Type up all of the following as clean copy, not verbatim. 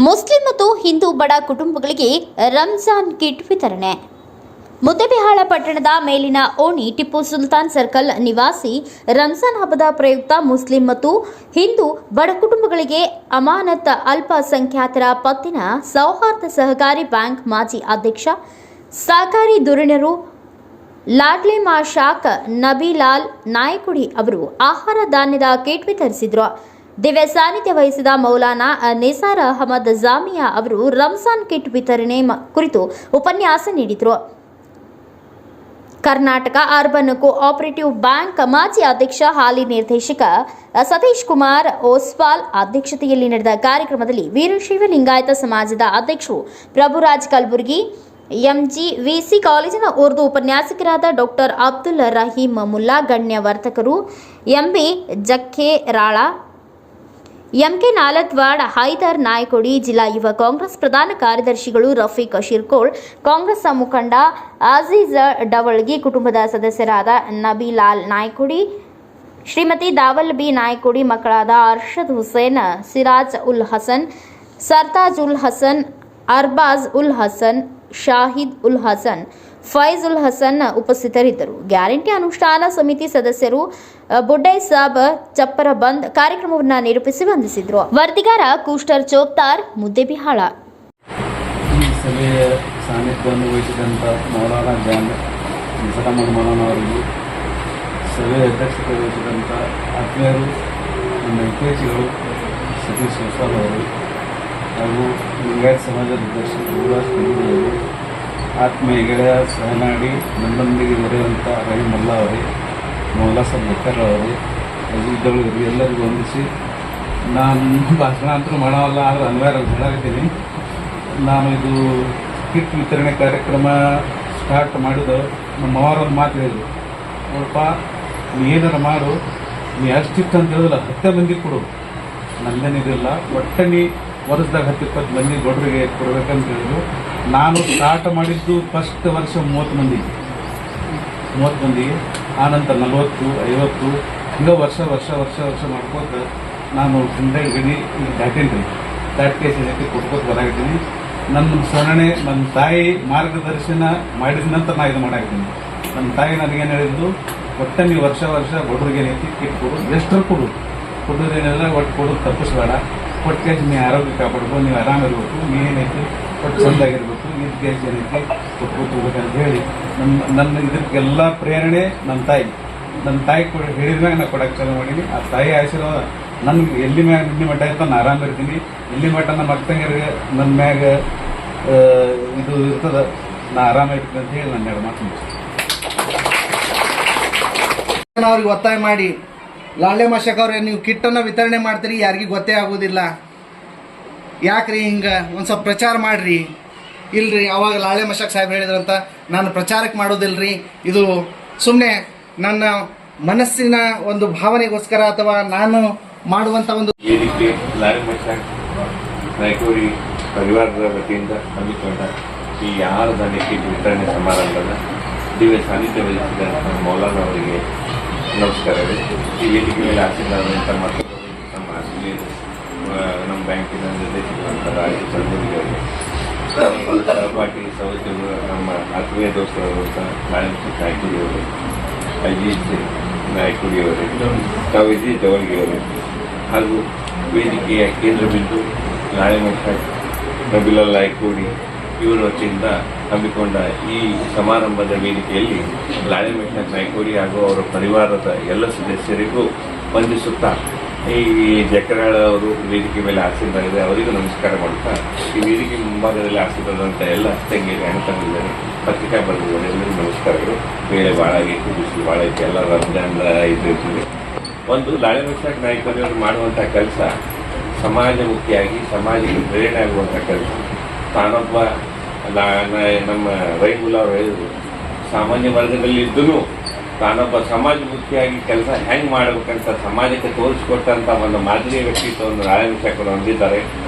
Muslim ಮತ್ತು ಹಿಂದೂ ಬಡ ಕುಟುಂಬಗಳಿಗೆ ರಂಜಾನ್ ಕಿಟ್ ವಿತರಣೆ. ಮುದ್ದೇಬಿಹಾಳ ಪಟ್ಟಣದ ಮೇಲಿನ ಓಣಿ ಟಿಪ್ಪು ಸುಲ್ತಾನ್ ಸರ್ಕಲ್ ನಿವಾಸಿ ರಂಜಾನ್ ಹಬ್ಬದ ಪ್ರಯುಕ್ತ ಮುಸ್ಲಿಂ ಮತ್ತು ಹಿಂದೂ ಬಡ ಕುಟುಂಬಗಳಿಗೆ ಅಮಾನತ್ ಅಲ್ಪಸಂಖ್ಯಾತರ ಪತ್ತಿನ ಸೌಹಾರ್ದ ಸಹಕಾರಿ ಬ್ಯಾಂಕ್ ಮಾಜಿ ಅಧ್ಯಕ್ಷ ಸಹಕಾರಿ ಧುರೀಣರು ಲಾಡ್ಲೆ ಶಾಖ್ ನಬಿಲಾಲ್ ನಾಯಕುಡಿ ಅವರು ಆಹಾರ ಧಾನ್ಯದ ಕಿಟ್ ವಿತರಿಸಿದರು. ದಿವ್ಯ ಸಾನ್ನಿಧ್ಯ ವಹಿಸಿದ ಮೌಲಾನಾ ನಿಸಾರ್ ಅಹಮದ್ ಜಾಮಿಯಾ ಅವರು ರಂಜಾನ್ ಕಿಟ್ ವಿತರಣೆ ಕುರಿತು ಉಪನ್ಯಾಸ ನೀಡಿದರು. ಕರ್ನಾಟಕ ಅರ್ಬನ್ ಕೋಆಪರೇಟಿವ್ ಬ್ಯಾಂಕ್ ಮಾಜಿ ಅಧ್ಯಕ್ಷ ಹಾಲಿ ನಿರ್ದೇಶಕ ಸತೀಶ್ ಕುಮಾರ್ ಓಸ್ವಾಲ್ ಅಧ್ಯಕ್ಷತೆಯಲ್ಲಿ ನಡೆದ ಕಾರ್ಯಕ್ರಮದಲ್ಲಿ ವೀರಶೈವ ಲಿಂಗಾಯತ ಸಮಾಜದ ಅಧ್ಯಕ್ಷರು ಪ್ರಭುರಾಜ್ ಕಲಬುರ್ಗಿ, ಎಂಜಿವಿಸಿ ಕಾಲೇಜಿನ ಉರ್ದು ಉಪನ್ಯಾಸಕರಾದ ಡಾಕ್ಟರ್ ಅಬ್ದುಲ್ ರಹೀಂ ಮುಲ್ಲಾ, ಗಣ್ಯ ವರ್ತಕರು ಎಂಬಿ ಜಕ್ಕೇರಾಳ, ಎಂಕೆ ನಾಲತ್ವಾಡ್, ಹೈದರ್ ನಾಯಕೋಡಿ, ಜಿಲ್ಲಾ ಯುವ ಕಾಂಗ್ರೆಸ್ ಪ್ರಧಾನ ಕಾರ್ಯದರ್ಶಿಗಳು ರಫೀಕ್ ಶಿರ್ಕೋಳ್, ಕಾಂಗ್ರೆಸ್ ಮುಖಂಡ ಅಜೀಜ್ ಡವಳ್ಗಿ, ಕುಟುಂಬದ ಸದಸ್ಯರಾದ ನಬಿಲಾಲ್ ನಾಯಕೋಡಿ, ಶ್ರೀಮತಿ ದಾವಲ್ ಬಿ ನಾಯಕೋಡಿ, ಮಕ್ಕಳಾದ ಅರ್ಷದ್ ಹುಸೇನ್, ಸಿರಾಜ್ ಉಲ್ ಹಸನ್, ಸರ್ತಾಜ್ ಉಲ್ ಹಸನ್, ಅರ್ಬಾಜ್ ಉಲ್ ಹಸನ್, ಶಾಹಿದ್ ಉಲ್ ಹಸನ್, ಫೈಜ್ ಉಲ್ ಹಸನ್ ಉಪಸ್ಥಿತರಿದ್ದರು. ಗ್ಯಾರಂಟಿ ಅನುಷ್ಠಾನ ಸಮಿತಿ ಸದಸ್ಯರು ಬುಡ್ಡೈ ಸಾಬ್ ಚಪ್ಪರಬಂದ್ ಕಾರ್ಯಕ್ರಮವನ್ನು ನಿರೂಪಿಸಿ ವಂದಿಸಿದರು. ವರದಿಗಾರ ಕೂಸ್ಟರ್ ಚೋಪ್ತಾರ್, ಮುದ್ದೇಬಿಹಾಳ. ಈ ಸಭೆಯ ಸಾನ್ನಿಧ್ಯವನ್ನು ವಹಿಸಿದಂಥ ಮೌಲಾನಾ ನಿಸಾರ್ ಅಹಮದ್ ಮೌಲಾನಾ ಅವರಿಗೂ, ಸಭೆಯ ಅಧ್ಯಕ್ಷತೆ ವಹಿಸಿದಂಥ ಆತ್ಮೀಯರು, ನಮ್ಮ ಹಿತೈಷಿಗಳು ಸತೀಶ್ ಓಸ್ವಾಲ್ ಅವರು ಹಾಗೂ ಲಿಂಗಾಯತ ಸಮಾಜದ ಅಧ್ಯಕ್ಷ ಪ್ರಭುರಾಜ್ ಕಲಬುರ್ಗಿ ಅವರು, ಆತ್ಮೀಯ ಗೆಳೆಯ ಸಹನಾಡಿ ನನ್ನೊಂದಿಗೆ ದೊರೆಯುವಂಥ ರಹೀಮುಲ್ಲಾ ಅವರೇ, ಮೌಲಾ ಸಾಬ್ ಬಕ್ಕರ್ ಅವರೇ, ಅಜೀಜ್ಗಳು ಎಲ್ಲರಿಗೂ ವಂದಿಸಿ, ನಾನು ಭಾಷಣ ಅಂತೂ ಮಾಡೋಲ್ಲ, ಆದರೆ ಅನ್ವಯ ಹೇಳಾಗಿದ್ದೀನಿ. ನಾನು ಇದು ಕಿಟ್ ವಿತರಣೆ ಕಾರ್ಯಕ್ರಮ ಸ್ಟಾರ್ಟ್ ಮಾಡಿದ್ದು ನಮ್ಮ ಅವರೊಂದು ಮಾತು ಹೇಳಿದ್ರು, ನೋಡಪ್ಪ ನೀ ಏನಾರು ಮಾಡು, ನೀ ಅಷ್ಟಿತ್ತು ಅಂತ ಹೇಳಿಲ್ಲ, 10 ಮಂದಿ ಕೊಡು, ನಂದೇನಿದಿಲ್ಲ, ಒಟ್ಟು ನೀ ವರ್ಷದಾಗ 10-20 ಮಂದಿ ದೊಡ್ಡರಿಗೆ ಕೊಡಬೇಕಂತ ಹೇಳಿದ್ರು. ನಾನು ಸ್ಟಾರ್ಟ್ ಮಾಡಿದ್ದು ಫಸ್ಟ್ ವರ್ಷ 30 ಮಂದಿಗೆ, ಆನಂತರ 40, 50 ಹಿಂಗೆ ವರ್ಷ ಮಾಡ್ಕೋತ ನಾನು 100 ಗಡಿ ದಾಟೀನಿ. ದಾಟಿಸಿ ಕೊಟ್ಕೋತ ಬರಾಗಿದ್ದೀನಿ. ನನ್ನ ಸ್ಮರಣೆ, ನನ್ನ ತಾಯಿ ಮಾರ್ಗದರ್ಶನ ಮಾಡಿದ ನಂತರ ನಾನು ಇದು ಮಾಡಾಕಿದ್ದೀನಿ. ನನ್ನ ತಾಯಿ ನನಗೇನು ಹೇಳಿದ್ದು, ಒಟ್ಟು ನೀವು ವರ್ಷ ಬಡವ್ರಿಗೆ ಏನೈತಿ ಕಿಟ್ ಕೊಡು, ಎಷ್ಟು ಕೊಡೋದೇನೆಲ್ಲ ಒಟ್ಟು ಕೊಡೋದು ತಪ್ಪಿಸ್ಬೇಡ, ಒಟ್ಟು ನೀವು ಆರೋಗ್ಯ ಕಾಪಾಡ್ಬೋದು, ನೀವು ಆರಾಮಿರ್ಬೇಕು, ನೀವೇನೈತಿ ಒಟ್ಟು ಚೆಂದಾಗಿರ್ಬೇಕು, ಇದು ಕೇಸ್ ಏನೈತಿ ಕೊಟ್ಕೋತ ಹೋಗ್ಬೇಕಂತ ಹೇಳಿ ನನ್ನ ಇದಕ್ಕೆಲ್ಲ ಪ್ರೇರಣೆ ನನ್ನ ತಾಯಿ ಹೇಳಿದ್ಮ್ಯಾಗ ನಾನು ಕೊಡೋಕೆ ಚಾಲು ಮಾಡೀನಿ. ಆ ತಾಯಿ ಆಶೀರ್ವಾದ ನನ್ಗೆ ಎಲ್ಲಿ ಮ್ಯಾಗ ನಿನ್ನೆ ಮಟ್ಟ ಇರ್ತಾನೆ ನಾನು ಆರಾಮಿರ್ತೀನಿ, ಎಲ್ಲಿ ಮಟ್ಟ ನಮ್ಮ ಅಕ್ಕಂಗರಿಗೆ ನನ್ನ ಮ್ಯಾಗ ಇದು ಇರ್ತದೆ, ನಾ ಆರಾಮಿರ್ತೀನಿ ಅಂತ ಹೇಳಿ ನನ್ನ 2 ಮಾತು ಅವ್ರಿಗೆ ಒತ್ತಾಯ ಮಾಡಿ, ಲಾಡ್ಲೆ ಶಾಖ್ ಅವ್ರೆ ನೀವು ಕಿಟ್ಟನ್ನು ವಿತರಣೆ ಮಾಡ್ತೀರಿ, ಯಾರಿಗೂ ಗೊತ್ತೇ ಆಗೋದಿಲ್ಲ, ಯಾಕ್ರಿ ಹಿಂಗೆ ಒಂದು ಸ್ವಲ್ಪ ಪ್ರಚಾರ ಮಾಡಿರಿ. ಇಲ್ರಿ, ಅವಾಗ ಲಾಡ್ಲೆ ಶಾಖ್ ಸಾಹೇಬ್ ಹೇಳಿದ್ರಂತ ನಾನು ಪ್ರಚಾರಕ್ಕೆ ಮಾಡೋದಿಲ್ರಿ, ಇದು ಸುಮ್ಮನೆ ನನ್ನ ಮನಸ್ಸಿನ ಒಂದು ಭಾವನೆಗೋಸ್ಕರ ಅಥವಾ ನಾನು ಮಾಡುವಂಥ ಒಂದು ವೇದಿಕೆ ಲಾಡ್ಲೆ ಶಾಖ್ ನಾಯಕರಿ ಪರಿವಾರದ ವತಿಯಿಂದ ಹಮ್ಮಿಕೊಂಡ ಈ ಆಹಾರ ಧಾನ್ಯ ಕಿಟ್ ವಿತರಣೆ ಸಮಾರಂಭದ ದಿವ್ಯ ಸಾನ್ನಿಧ್ಯ ವಹಿಸಿದ ಮೌಲಾನಾ ಅವರಿಗೆ ನಮಸ್ಕಾರಗಳು. ಈ ವೇದಿಕೆ ಮೇಲೆ ಆಸೀನರಾದಂಥ ಮತ್ತೊಬ್ಬರು ನಮ್ಮ ಆತ್ಮೀಯರು, ನಮ್ಮ ಬ್ಯಾಂಕಿನ ನಿರ್ದೇಶಕರಾದ ರಾಜೇಶ್ ಕಲಬುರ್ಗಿ ಅವರು, ಸಹಪಾಠಿ ಸಹೋದ್ಯೋಗಿಗಳು, ನಮ್ಮ ಆತ್ಮೀಯ ದೋಸ್ತರಾದಂಥ ನಾರಾಯಣ ನಾಯಕುಡಿ ಅವರು, ಅಜೀಜ್ ನಾಯಕುಡಿ ಅವರೇ, ಕವಿಜಿ ಜವಲ್ಗಿ ಅವರು, ಹಾಗೂ ವೇದಿಕೆಯ ಕೇಂದ್ರ ಬಿಂದು ಲಾಡ್ಲೆ ಶಾಖ್ ನಬಿಲಾಲ್ ನಾಯಕುಡಿ ಇವರ ವತಿಯಿಂದ ಹಮ್ಮಿಕೊಂಡ ಈ ಸಮಾರಂಭದ ವೇದಿಕೆಯಲ್ಲಿ ಲಾಡ್ಲೆ ಶಾಖ್ ನಾಯಕುಡಿ ಹಾಗೂ ಅವರ ಪರಿವಾರದ ಎಲ್ಲ ಸದಸ್ಯರಿಗೂ ವಂದಿಸುತ್ತಾ, ಈ ಜಕ್ಕರಾಳ ಅವರು ವೇದಿಕೆ ಮೇಲೆ ಆಸೀನರಾಗಿದೆ, ಅವರಿಗೂ ನಮಸ್ಕಾರ ಮಾಡುತ್ತಾ, ಈ ವೇದಿಕೆ ಮುಂಭಾಗದಲ್ಲಿ ಆಸೀನರಾದಂಥ ಎಲ್ಲ ತಂಗಿಯರು, ಅಣ್ಣತಂಗಿದ್ದಾರೆ, ಪತ್ರಿಕಾ ಬರ್ಗದವರು ಎಲ್ಲರಿಗೂ ನಮಸ್ಕಾರಗಳು. ಬೇಳೆ ಭಾಳ ಆಗೈತಿ, ಬಿಸಿಲು ಭಾಳ ಐತಿ, ಎಲ್ಲ ರಂಜಾನ್ ಇದ್ದಿರ್ತೀವಿ. ಒಂದು ಲಾಡ್ಲೆ ಶಾಖ್ ನಾಯಕರು ಮಾಡುವಂಥ ಕೆಲಸ ಸಮಾಜಮುಖಿಯಾಗಿ ಸಮಾಜಕ್ಕೆ ಪ್ರೇರಣೆ ಆಗುವಂಥ ಕೆಲಸ. ತಾನೊಬ್ಬ ನಮ್ಮ ರಹೀಮುಲ್ಲಾ ಅವರು ಹೇಳಿದರು, ಸಾಮಾನ್ಯ ವರ್ಗದಲ್ಲಿ ಇದ್ದೂ ತಾನೊಬ್ಬ ಸಮಾಜಮುಖಿಯಾಗಿ ಕೆಲಸ ಹೆಂಗೆ ಮಾಡಬೇಕಂತ ಸಮಾಜಕ್ಕೆ ತೋರಿಸಿಕೊಟ್ಟಂಥ ಒಂದು ಮಾದರಿಯ ವ್ಯಕ್ತಿತ್ವವನ್ನು ಲಾಡ್ಲೆ ಶಾಖ್ ಅವರು ಹೊಂದಿದ್ದಾರೆ.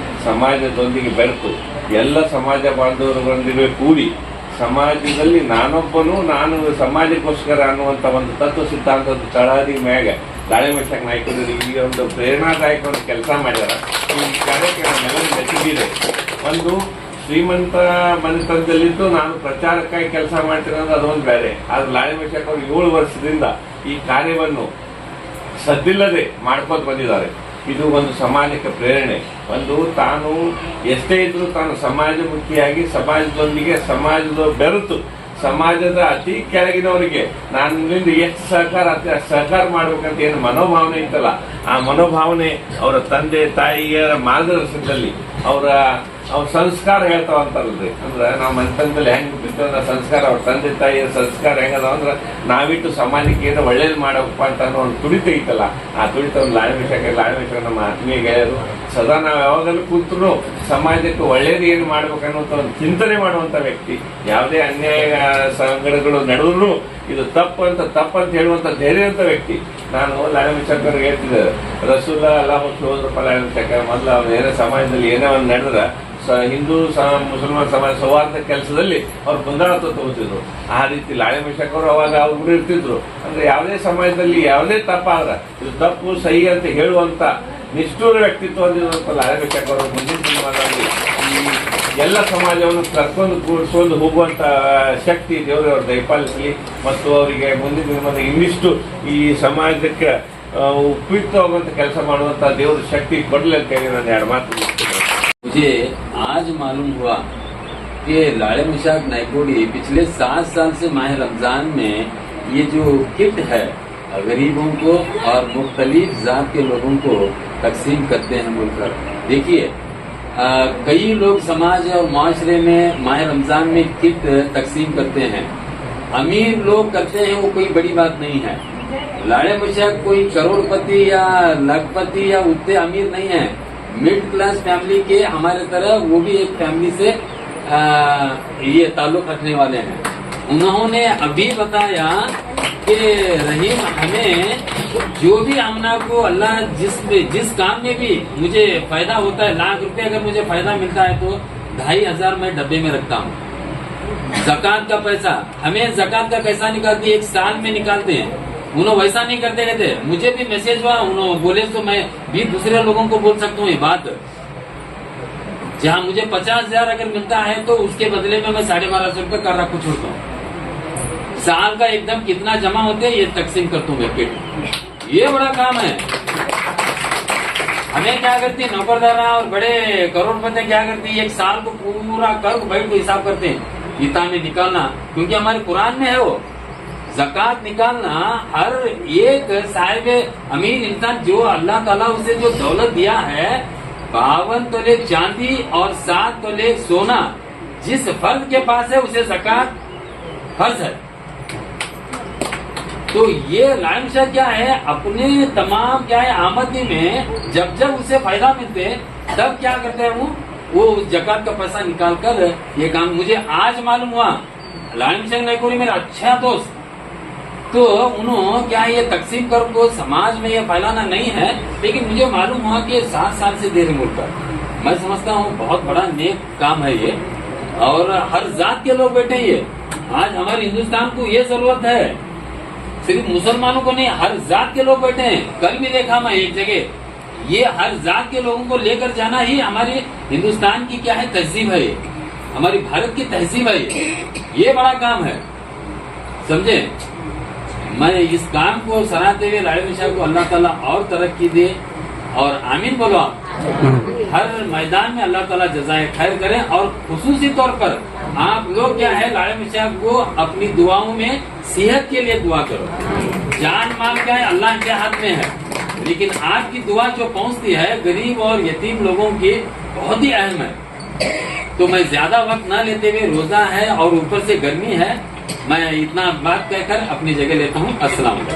ಸಮಾಜದೊಂದಿಗೆ ಬೆರೆತು ಎಲ್ಲ ಸಮಾಜ ಬಾಂಧವರೊಂದಿಗೆ ಕೂಡಿ ಸಮಾಜದಲ್ಲಿ ನಾನು ಸಮಾಜಕ್ಕೋಸ್ಕರ ಅನ್ನುವಂಥ ಒಂದು ತತ್ವ ಸಿದ್ಧಾಂತದ ತಳಹದಿ ಮ್ಯಾಗ ಲಾಳೆ ಮಶಾಕ್ ನಾಯಕರು ಈಗ ಒಂದು ಪ್ರೇರಣಾದಾಯಕ ಒಂದು ಕೆಲಸ ಮಾಡ್ಯಾರ. ಈ ಕಾರ್ಯಕ್ಕೆ ನಮ್ಮೆಲ್ಲರೂ ಮೆಚ್ಚುಗಿದೆ. ಒಂದು ಶ್ರೀಮಂತ ಮನೆತನದಲ್ಲಿದ್ದು ನಾನು ಪ್ರಚಾರಕ್ಕಾಗಿ ಕೆಲಸ ಮಾಡ್ತಿರೋದು ಅದೊಂದು ಬೇರೆ. ಆದ್ರೆ ಲಾಳೆ ಮಶಾಕ್ ಅವರು 7 ವರ್ಷದಿಂದ ಈ ಕಾರ್ಯವನ್ನು ಸದ್ದಿಲ್ಲದೆ ಮಾಡ್ಕೊಂಡು ಬಂದಿದ್ದಾರೆ. ಇದು ಒಂದು ಸಮಾಜಕ್ಕೆ ಪ್ರೇರಣೆ. ಒಂದು ತಾನು ಎಷ್ಟೇ ಇದ್ರೂ ತಾನು ಸಮಾಜಮುಖಿಯಾಗಿ ಸಮಾಜದೊಂದಿಗೆ ಸಮಾಜದ ಬೆರೆತು ಸಮಾಜದ ಅತಿ ಕೆಳಗಿನವರಿಗೆ ನಾನು ಇಲ್ಲಿಂದ ಎಷ್ಟು ಸಹಕಾರ ಮಾಡ್ಬೇಕಂತ ಏನು ಮನೋಭಾವನೆ ಇತ್ತಲ್ಲ, ಆ ಮನೋಭಾವನೆ ಅವರ ತಂದೆ ತಾಯಿಯರ ಮಾರ್ಗದರ್ಶನದಲ್ಲಿ ಅವ್ರ ಸಂಸ್ಕಾರ ಹೇಳ್ತಾವ ಅಂತಾರಲ್ರಿ. ಅಂದ್ರೆ ನಾವು ಮನೆತನದಲ್ಲಿ ಹೆಂಗ್ ಬಿತ್ತಂದ್ರ ಸಂಸ್ಕಾರ, ಅವ್ರ ತಂದೆ ತಾಯಿಯ ಸಂಸ್ಕಾರ ಹೆಂಗದಾವ ಅಂದ್ರೆ ನಾವಿಟ್ಟು ಸಮಾಜಕ್ಕೆ ಏನೋ ಒಳ್ಳೇದು ಮಾಡಬೇಕಪ್ಪ ಅಂತ ಅನ್ನೋ ಒಂದು ತುಡಿತ ಐತಲ್ಲ, ಆ ತುಡಿತ ಒಂದು ಲಾಳೆ ಮಶಾಕ್ ನಮ್ಮ ಆತ್ಮೀಯ ಗೆಳೆಯರು ಸದಾ ನಾವು ಯಾವಾಗಲೂ ಕೂತ್ರು ಸಮಾಜಕ್ಕೆ ಒಳ್ಳೇದು ಏನು ಮಾಡ್ಬೇಕನ್ನುವಂತ ಒಂದು ಚಿಂತನೆ ಮಾಡುವಂತ ವ್ಯಕ್ತಿ. ಯಾವುದೇ ಅನ್ಯಾಯ ಸಂಗಡಗಳು ನಡೆದ್ರು ಇದು ತಪ್ಪಂತ ಹೇಳುವಂತ ಧೈರ್ಯವಂತ ವ್ಯಕ್ತಿ. ನಾನು ಲಾಳೆ ಮಶಾಕ್ ಅವ್ರಿಗೆ ಹೇಳ್ತಿದ್ದೆ, ರಸೂಲ ಅಲ್ಲಾಹ್ ಹೋದ್ರಪ್ಪ ಲಾಳೆ ಮಶಾಕ್ ಮೊದಲು ಅವ್ರು ಏನೋ ಸಮಾಜದಲ್ಲಿ ಏನೋ ಒಂದು ನಡೆದ್ರ ಹಿಂದೂ ಮುಸಲ್ಮಾನ್ ಸಮಾಜ ಸೌಹಾರ್ದ ಕೆಲಸದಲ್ಲಿ ಅವ್ರು ಪುನರಾವರ್ತ ತಗೋತಿದ್ರು. ಆ ರೀತಿ ಲಾಳೆ ಮಶಾಕ್ ಅವರು ಅವಾಗ ಅವ್ರು ಇರ್ತಿದ್ರು. ಅಂದ್ರೆ ಯಾವುದೇ ಸಮಾಜದಲ್ಲಿ ಯಾವುದೇ ತಪ್ಪಾದ್ರ ಇದು ತಪ್ಪು ಸಹಿ ಅಂತ ಹೇಳುವಂತ ನಿಷ್ಠೂರ ವ್ಯಕ್ತಿತ್ವ ಹೊಂದಿರುವಂತ ಲಾಳೆ ಮಶಾಕ್ ಅವರು ಮುಂದಿನ ದಿನಮಾನದಲ್ಲಿ ಈ ಎಲ್ಲ ಸಮಾಜವನ್ನು ಕರ್ಕೊಂಡು ಕೂಡಿಸ್ಕೊಂಡು ಹೋಗುವಂತ ಶಕ್ತಿ ದೇವರು ಅವ್ರು ದಯಪಾಲಿಸಲಿ ಮತ್ತು ಅವರಿಗೆ ಮುಂದಿನ ದಿನಮಾನ ಇನ್ನಿಷ್ಟು ಈ ಸಮಾಜಕ್ಕೆ ಉಪಯುಕ್ತವಾಗುವಂತ ಕೆಲಸ ಮಾಡುವಂತ ದೇವರ ಶಕ್ತಿ ಕೊಡಲಿ ಅಂತ ಹೇಳಿ ನಾನು 2 ಮಾತು. मुझे आज मालूम हुआ कि लाड़े मशाक नायकोडी पिछले 7 साल से माह रमजान में ये जो किट है गरीबों को और मुख्तलिफ जात के लोगों को तकसीम करते हैं बोलकर। देखिए कई लोग समाज और माशरे में माह रमजान में किट तकसीम करते हैं। अमीर लोग करते हैं, वो कोई बड़ी बात नहीं है। लाड़े मशाक कोई करोड़पति या लखपति या उतने अमीर नहीं है, मिडिल क्लास फैमिली के हमारे तरह वो भी एक फैमिली से ये ताल्लुक रखने वाले हैं। उन्होंने अभी बताया कि रहीम हमें जो भी आमना को अल्लाह जिस काम में भी मुझे फायदा होता है, लाख रुपए अगर मुझे फायदा मिलता है तो 2500 मैं डब्बे में रखता हूँ। ज़कात का पैसा हमें ज़कात का पैसा निकालते 1 साल में निकालते हैं। उन्होंने वैसा नहीं करते कहते, मुझे भी मैसेज हुआ, उन्होंने बोले तो मैं भी दूसरे लोगों को बोल सकता हूँ ये बात। जहाँ मुझे 50,000 अगर मिलता है तो उसके बदले में मैं 1250 रुपये कर रखू छोड़ता हूँ। साल का एकदम कितना जमा होते है ये तकसीम करता हूँ मैं पेट। ये बड़ा काम है। हमें क्या करती है नौकरदारा और बड़े करोड़पति क्या करती है, 1 साल को पूरा कर बैठ को हिसाब करते हैं, इतना में निकालना, क्योंकि हमारे कुरान में है वो ज़कात निकालना। हर एक साहिब अमीर इंसान जो अल्लाह ताला उसे जो दौलत दिया है 52 तोले चांदी और 7 तोले सोना जिस फर्द के पास है उसे ज़कात फर्ज है। तो ये लाइमशा क्या है, अपने तमाम क्या है आमदनी में जब उसे फायदा मिलते तब क्या करते हैं वो ज़कात का पैसा निकाल कर ये काम। मुझे आज मालूम हुआ लाइमशा नायकोडी मेरा अच्छा दोस्त, तो उन्होंने क्या ये तकसीम कर को समाज में ये फैलाना नहीं है, लेकिन मुझे मालूम हुआ कि 7 साल से दे रहे मुल्क पर। मैं समझता हूँ बहुत बड़ा नेक काम है ये, और हर जात के लोग बैठे ये। आज हमारे हिंदुस्तान को ये जरूरत है, सिर्फ मुसलमानों को नहीं, हर जात के लोग बैठे हैं। कल भी देखा मैं एक जगह, ये हर जात के लोगों को लेकर जाना ही हमारे हिंदुस्तान की क्या है तहजीब है, हमारी भारत की तहजीब है। ये बड़ा काम है, समझे। मैं इस काम को सराहते हुए लाड़े मशाक को अल्लाह ताला और तरक्की दे, और आमीन बोलो आप। हर मैदान में अल्लाह ताला जज़ाए खैर करें, और खुसूसी तौर पर आप लोग क्या है लाड़े मशाक को अपनी दुआओं में सेहत के लिए दुआ करो। जान माल क्या है अल्लाह के हाथ में है, लेकिन आपकी दुआ जो पहुंचती है गरीब और यतीम लोगों की बहुत ही अहम है। तो मैं ज्यादा वक्त न लेते हुए, रोजा है और ऊपर से गर्मी है, मैं इतना बात कहकर अपनी जगह लेता हूँ। अस्सलाम वालेकुम।